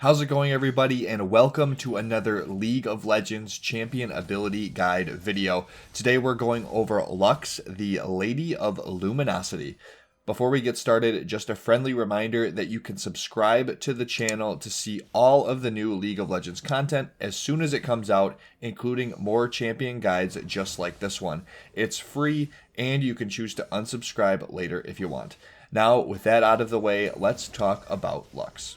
How's it going, everybody, and welcome to another League of Legends Champion Ability Guide video. Today we're going over Lux, the Lady of Luminosity. Before we get started, just a friendly reminder that you can subscribe to the channel to see all of the new League of Legends content as soon as it comes out, including more champion guides just like this one. It's free, and you can choose to unsubscribe later if you want. Now, with that out of the way, let's talk about Lux.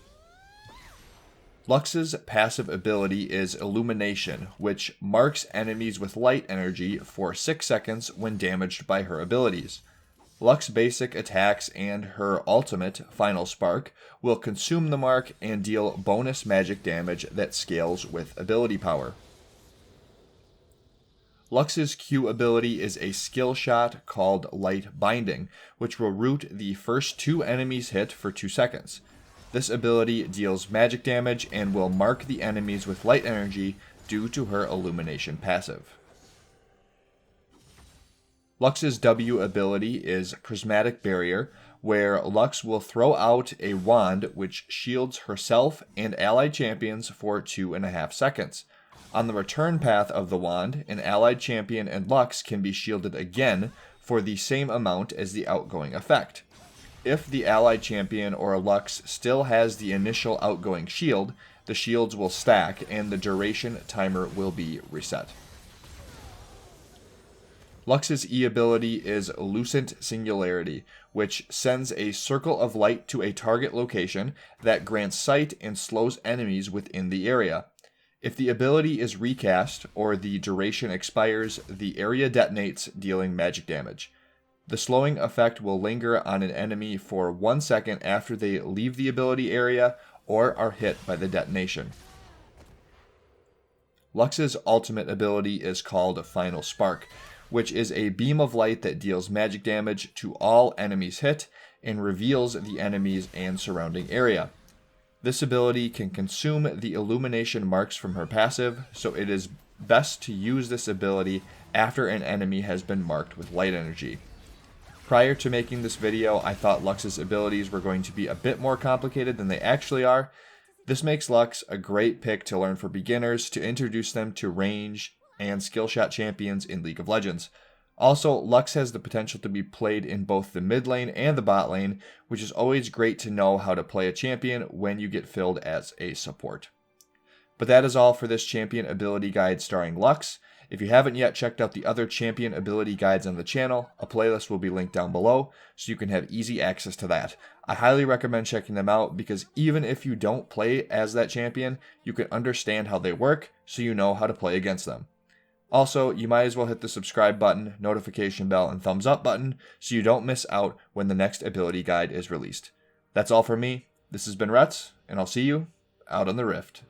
Lux's passive ability is Illumination, which marks enemies with light energy for 6 seconds when damaged by her abilities. Lux basic attacks and her ultimate, Final Spark, will consume the mark and deal bonus magic damage that scales with ability power. Lux's Q ability is a skill shot called Light Binding, which will root the first 2 enemies hit for 2 seconds. This ability deals magic damage and will mark the enemies with light energy due to her Illumination passive. Lux's W ability is Prismatic Barrier, where Lux will throw out a wand which shields herself and allied champions for 2.5 seconds. On the return path of the wand, an allied champion and Lux can be shielded again for the same amount as the outgoing effect. If the allied champion or Lux still has the initial outgoing shield, the shields will stack and the duration timer will be reset. Lux's E ability is Lucent Singularity, which sends a circle of light to a target location that grants sight and slows enemies within the area. If the ability is recast or the duration expires, the area detonates, dealing magic damage. The slowing effect will linger on an enemy for 1 second after they leave the ability area or are hit by the detonation. Lux's ultimate ability is called Final Spark, which is a beam of light that deals magic damage to all enemies hit and reveals the enemies and surrounding area. This ability can consume the illumination marks from her passive, so it is best to use this ability after an enemy has been marked with light energy. Prior to making this video, I thought Lux's abilities were going to be a bit more complicated than they actually are. This makes Lux a great pick to learn for beginners to introduce them to range and skill shot champions in League of Legends. Also, Lux has the potential to be played in both the mid lane and the bot lane, which is always great to know how to play a champion when you get filled as a support. But that is all for this champion ability guide starring Lux. If you haven't yet checked out the other champion ability guides on the channel, a playlist will be linked down below so you can have easy access to that. I highly recommend checking them out because even if you don't play as that champion, you can understand how they work so you know how to play against them. Also, you might as well hit the subscribe button, notification bell, and thumbs up button so you don't miss out when the next ability guide is released. That's all from me. This has been Rets, and I'll see you out on the Rift.